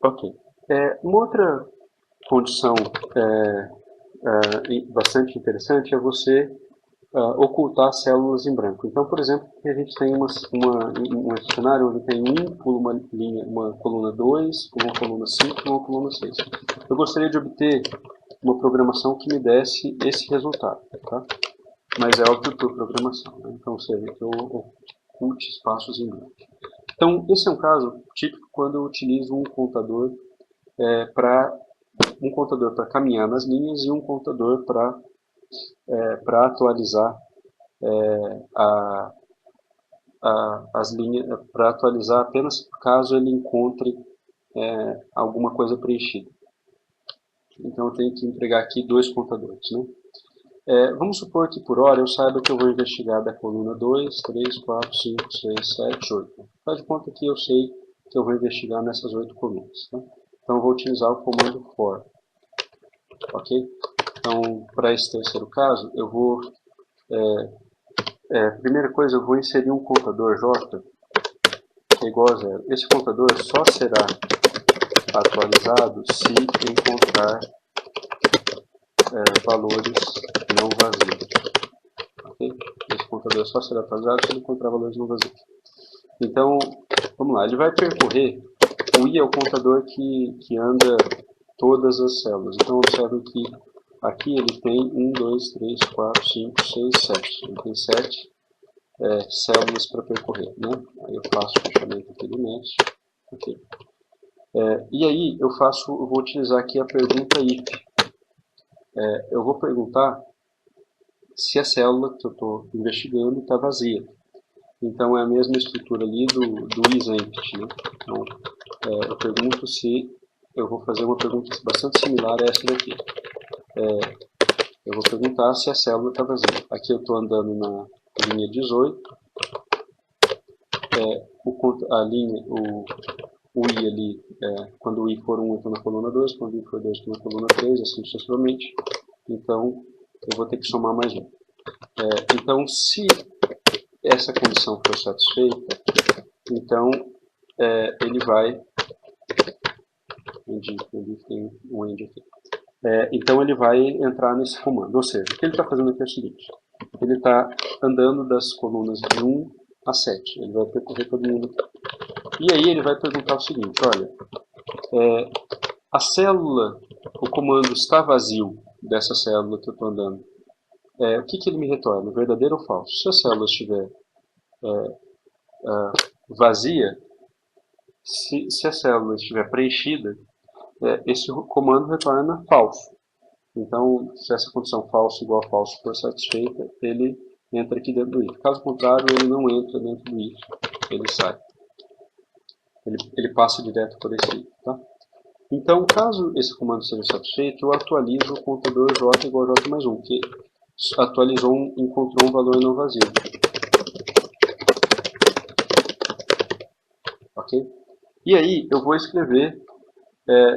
Ok. Uma outra condição bastante interessante é você ocultar células em branco. Então, por exemplo, a gente tem um cenário onde tem uma coluna 2, uma coluna 5 e uma coluna 6. Eu gostaria de obter uma programação que me desse esse resultado, tá? Mas é óbvio por programação, né? Então, ou seja, que eu oculte espaços em branco. Então, esse é um caso típico quando eu utilizo um contador para caminhar nas linhas e um contador para atualizar as linhas, para atualizar apenas caso ele encontre alguma coisa preenchida. Então eu tenho que entregar aqui dois contadores, né? Vamos supor que por hora eu saiba que eu vou investigar da coluna 2, 3, 4, 5, 6, 7, 8. Faz de conta que eu sei que eu vou investigar nessas 8 colunas. Tá? Então eu vou utilizar o comando for. Ok? Então, para esse terceiro caso, eu vou... primeira coisa, eu vou inserir um contador J, que é igual a zero. Esse contador só será atualizado se encontrar valores não vazios. Okay? Esse contador só será atualizado se ele encontrar valores não vazios. Então, vamos lá. Ele vai percorrer... O I é o contador que anda todas as células. Então, observe que aqui ele tem 1, 2, 3, 4, 5, 6, 7. Ele tem 7 células para percorrer, né? Aí eu faço o fechamento aqui do match. Okay. E aí eu vou utilizar aqui a pergunta if. Eu vou perguntar se a célula que eu estou investigando está vazia. Então é a mesma estrutura ali do isEmpty, né? Então eu pergunto se... Eu vou fazer uma pergunta bastante similar a essa daqui. Eu vou perguntar se a célula está vazia. Aqui eu estou andando na linha 18. O I ali, quando o I for 1, eu estou na coluna 2, quando o I for 2, eu estou na coluna 3, assim sucessivamente. Então, eu vou ter que somar mais um. Então, se essa condição for satisfeita, então ele vai... tem um end aqui. Então, ele vai entrar nesse comando. Ou seja, o que ele está fazendo aqui é o seguinte. Ele está andando das colunas de 1 a 7. Ele vai percorrer todo mundo aqui. E aí ele vai perguntar o seguinte, olha, a célula, o comando está vazio dessa célula que eu estou andando. O que ele me retorna, verdadeiro ou falso? Se a célula estiver vazia, se a célula estiver preenchida, esse comando retorna falso. Então, se essa condição falso igual a falso for satisfeita, ele entra aqui dentro do if. Caso contrário, ele não entra dentro do if, ele sai. Ele passa direto por esse if. Tá? Então, caso esse comando seja satisfeito, eu atualizo o contador j igual a j mais 1, que encontrou um valor não vazio. Ok? E aí, eu vou escrever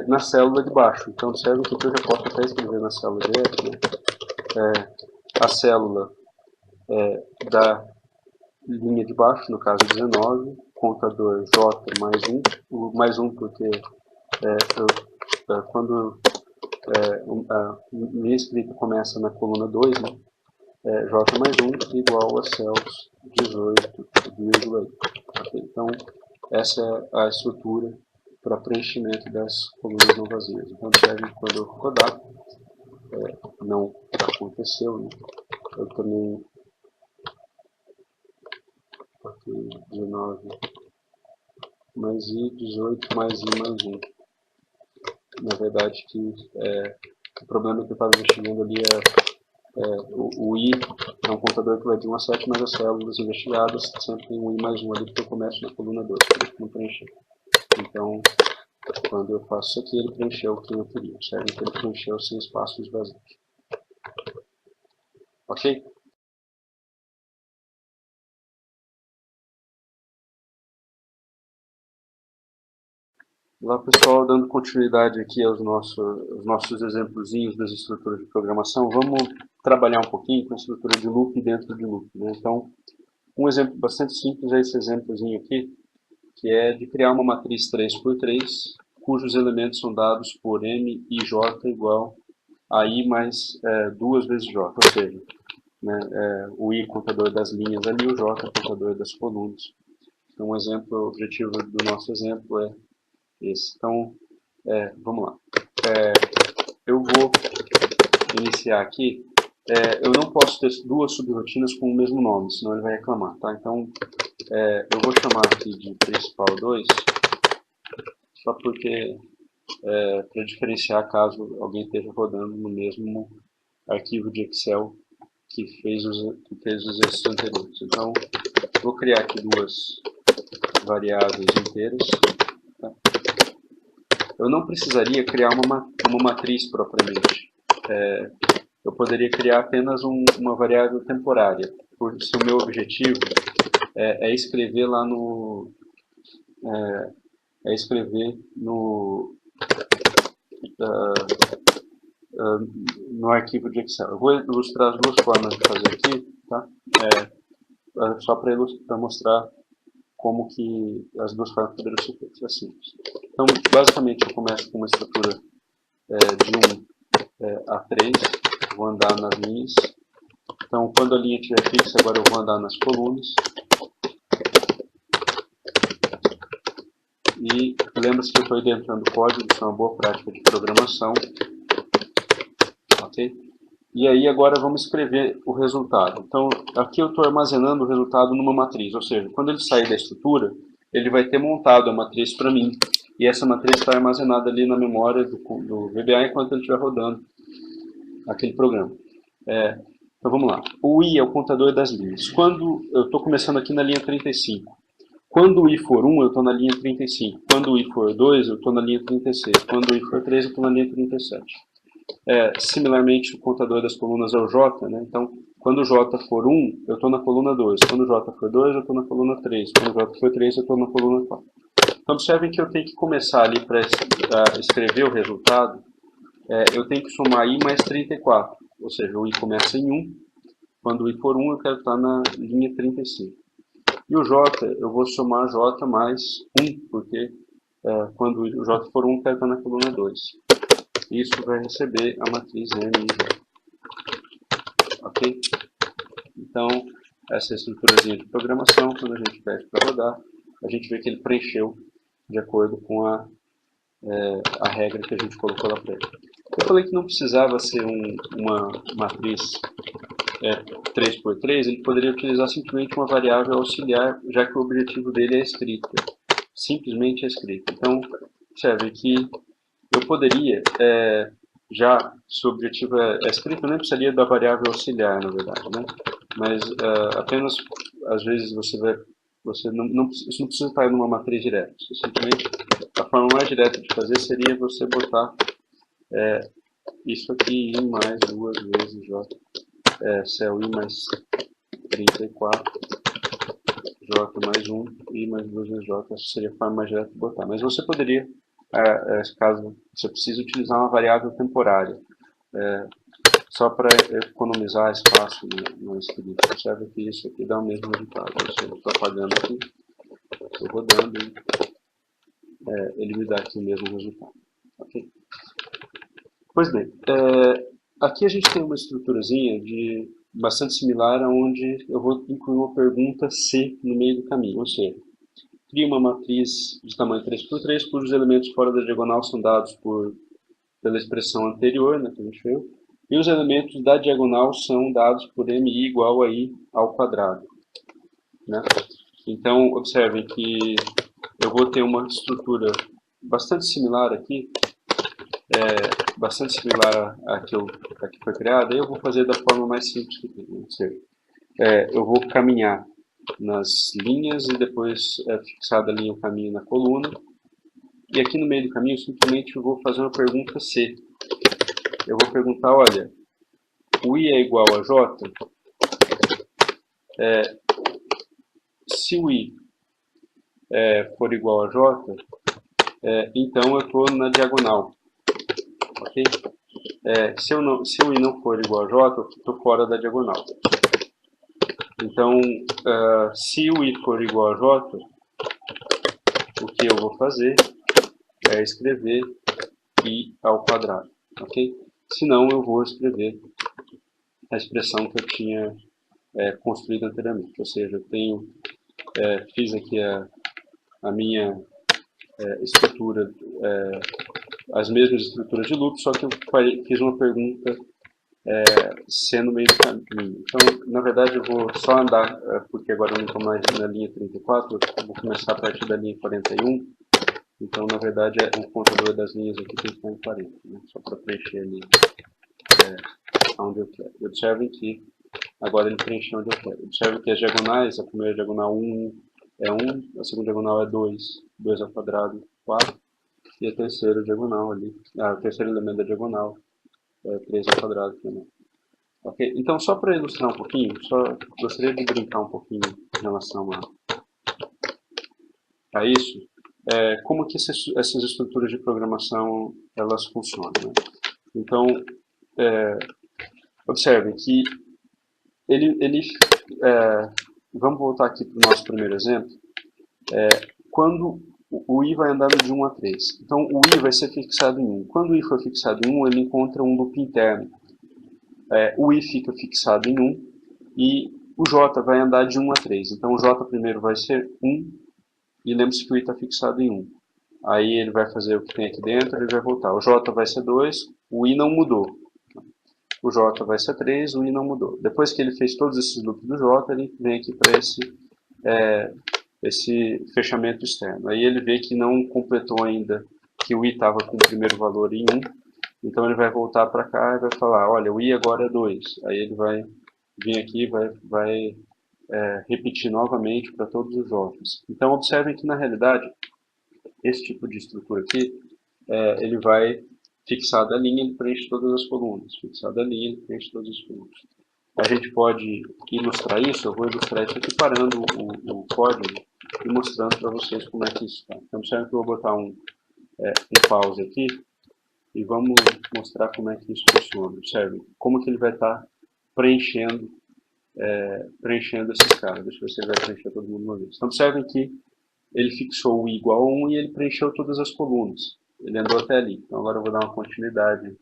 na célula de baixo. Então, observe que aqui eu já posso até escrever na célula direto, né? A célula da linha de baixo, no caso 19, contador j mais 1, o mais 1 porque quando a minha escrita começa na coluna 2, né? J mais 1 igual a cells 18,8. Okay? Então, essa é a estrutura para preenchimento das colunas não vazias. Então, observe que quando eu rodar, não aconteceu, né? Eu também... Aqui, 19 mais I, 18 mais I mais 1. Na verdade, o problema que eu estava investigando ali o I é um contador que vai de 1 a 7, mas as células investigadas sempre tem um I mais 1 ali, porque eu começo na coluna 2, por isso que não preencheu. Então, quando eu faço isso aqui, ele preencheu o que eu queria, certo? Então, ele preencheu sem espaços vazios. Ok? Olá pessoal, dando continuidade aqui aos nossos exemplozinhos das estruturas de programação, vamos trabalhar um pouquinho com a estrutura de loop dentro de loop, né? Então, um exemplo bastante simples é esse exemplozinho aqui, que é de criar uma matriz 3x3 cujos elementos são dados por M e J igual a I mais 2 vezes J, ou seja, né, o I contador das linhas ali, o J contador das colunas. Então, o objetivo do nosso exemplo é esse. Então, vamos lá. Eu vou iniciar aqui. Eu não posso ter duas subrotinas com o mesmo nome, senão ele vai reclamar, tá? Então, eu vou chamar aqui de principal 2, só porque, para diferenciar caso alguém esteja rodando no mesmo arquivo de Excel que fez os exercícios anteriores. Então, vou criar aqui duas variáveis inteiras. Tá? Eu não precisaria criar uma matriz propriamente. Eu poderia criar apenas uma variável temporária, se o meu objetivo é escrever lá no no arquivo de Excel. Eu vou ilustrar as duas formas de fazer aqui, tá? Só para mostrar como que as duas formas poderiam ser feitas. É simples. Então, basicamente, eu começo com uma estrutura de 1 a 3, vou andar nas linhas. Então, quando a linha estiver fixa, agora eu vou andar nas colunas. E lembre-se que eu estou identificando o código, isso é uma boa prática de programação. Ok? E aí agora vamos escrever o resultado. Então, aqui eu estou armazenando o resultado numa matriz, ou seja, quando ele sair da estrutura, ele vai ter montado a matriz para mim. E essa matriz está armazenada ali na memória do VBA enquanto ele estiver rodando aquele programa. Então vamos lá. O I é o contador das linhas. Quando eu estou começando aqui na linha 35. Quando o I for 1, eu estou na linha 35. Quando o I for 2, eu estou na linha 36. Quando o I for 3, eu estou na linha 37. Similarmente, o contador das colunas é o J, né? Então, quando o J for 1, eu estou na coluna 2. Quando o J for 2, eu estou na coluna 3. Quando o J for 3, eu estou na coluna 4. Então, observem que eu tenho que começar ali para escrever o resultado. Eu tenho que somar I mais 34. Ou seja, o I começa em 1. Quando o I for 1, eu quero estar na linha 35. E o J, eu vou somar J mais 1, porque quando o J for 1, eu quero estar na coluna 2. Isso vai receber a matriz M e J. Ok? Então, essa é a estruturazinha de programação. Quando a gente pede para rodar, a gente vê que ele preencheu de acordo com a regra que a gente colocou lá para ele. Eu falei que não precisava ser uma matriz 3x3, ele poderia utilizar simplesmente uma variável auxiliar, já que o objetivo dele é a escrita. Simplesmente a escrita. Então, observe que eu poderia, já se o objetivo é escrita, eu nem precisaria da variável auxiliar, na verdade, né? Mas apenas, às vezes, isso não precisa estar numa matriz direta. Simplesmente, a forma mais direta de fazer seria você botar isso aqui, I mais 2 vezes J, céu I mais 34, J mais 1, I mais 2 vezes J, essa seria a forma mais direta de botar. Mas você poderia, caso você precise, utilizar uma variável temporária, só para economizar espaço no escrito. Observe que isso aqui dá o mesmo resultado. Ou seja, eu estou apagando aqui, estou rodando e ele me dá aqui o mesmo resultado. Ok? Pois bem, aqui a gente tem uma estruturazinha bastante similar, onde eu vou incluir uma pergunta C no meio do caminho, ou seja, cria uma matriz de tamanho 3x3, cujos elementos fora da diagonal são dados pela expressão anterior, né, que a gente viu, e os elementos da diagonal são dados por MI igual a I ao quadrado. Né? Então, observem que eu vou ter uma estrutura bastante similar aqui, bastante similar à que foi criada, e eu vou fazer da forma mais simples que tem. Ou seja, eu vou caminhar nas linhas e depois, fixada a linha, eu caminho na coluna. E aqui no meio do caminho, simplesmente eu vou fazer uma pergunta C. Eu vou perguntar, olha, o I é igual a J? Se o I for igual a J, então eu estou na diagonal. Ok? Se o I não for igual a J, eu estou fora da diagonal. Então, se o I for igual a J, o que eu vou fazer é escrever I ao quadrado, ok? Senão eu vou escrever a expressão que eu tinha construído anteriormente, ou seja, eu tenho, fiz aqui a minha estrutura, as mesmas estruturas de loop, só que eu fiz uma pergunta sendo meio do caminho. Então, na verdade, eu vou só andar, porque agora eu não estou mais na linha 34, eu vou começar a partir da linha 41. Então, na verdade, o contador das linhas aqui tem que estar em 40, né? Só para preencher ali onde eu quero. Observem que agora ele preencheu onde eu quero. Observem que as diagonais, a primeira diagonal 1 é 1, a segunda diagonal é 2, 2 ao quadrado, 4, e a terceira diagonal ali, o terceiro elemento da diagonal é 3 ao quadrado também. Ok? Então, só para ilustrar um pouquinho, só gostaria de brincar um pouquinho em relação a isso, como que essas estruturas de programação elas funcionam, né? Então, observem que vamos voltar aqui para o nosso primeiro exemplo, quando o I vai andando de 1 a 3. Então, o I vai ser fixado em 1. Quando o I for fixado em 1, ele encontra um loop interno. O I fica fixado em 1 e o J vai andar de 1 a 3. Então, o J primeiro vai ser 1 e lembre-se que o I está fixado em 1. Aí ele vai fazer o que tem aqui dentro, ele vai voltar. O J vai ser 2, o I não mudou. O J vai ser 3, o I não mudou. Depois que ele fez todos esses loops do J, ele vem aqui para esse fechamento externo. Aí ele vê que não completou ainda, que o I estava com o primeiro valor em 1. Então ele vai voltar para cá e vai falar, olha, o I agora é 2. Aí ele vai vir aqui e vai repetir novamente para todos os J's. Então observem que na realidade, esse tipo de estrutura aqui, ele vai fixar da linha, ele preenche todas as colunas. Fixar da linha, ele preenche todas as colunas. A gente pode ilustrar isso, eu vou ilustrar isso aqui parando o código e mostrando para vocês como é que isso está. Então, observe que eu vou botar um pause aqui e vamos mostrar como é que isso funciona. Observe como que ele vai estar preenchendo esses caras. Deixa eu ver se ele vai preencher todo mundo uma vez. Então, observem que ele fixou o I igual a 1 e ele preencheu todas as colunas. Ele andou até ali. Então, agora eu vou dar uma continuidade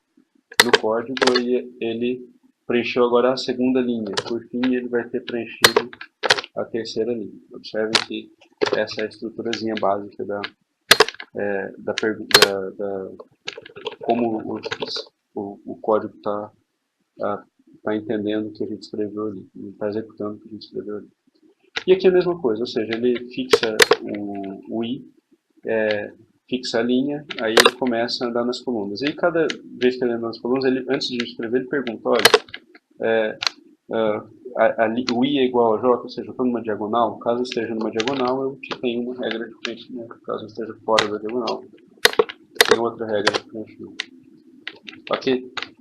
no código e ele preencheu agora a segunda linha. Por fim, ele vai ter preenchido a terceira linha. Observem que essa é a estruturazinha básica como o código está entendendo o que a gente escreveu ali. Ele está executando o que a gente escreveu ali. E aqui é a mesma coisa, ou seja, ele fixa o I, fixa a linha, aí ele começa a andar nas colunas. E cada vez que ele anda nas colunas, antes de escrever, ele pergunta, olha, o I é igual a J, ou seja, eu estou numa diagonal. Caso esteja numa diagonal, eu tenho uma regra de preenchimento. Caso esteja fora da diagonal, tem outra regra de preenchimento. Ok?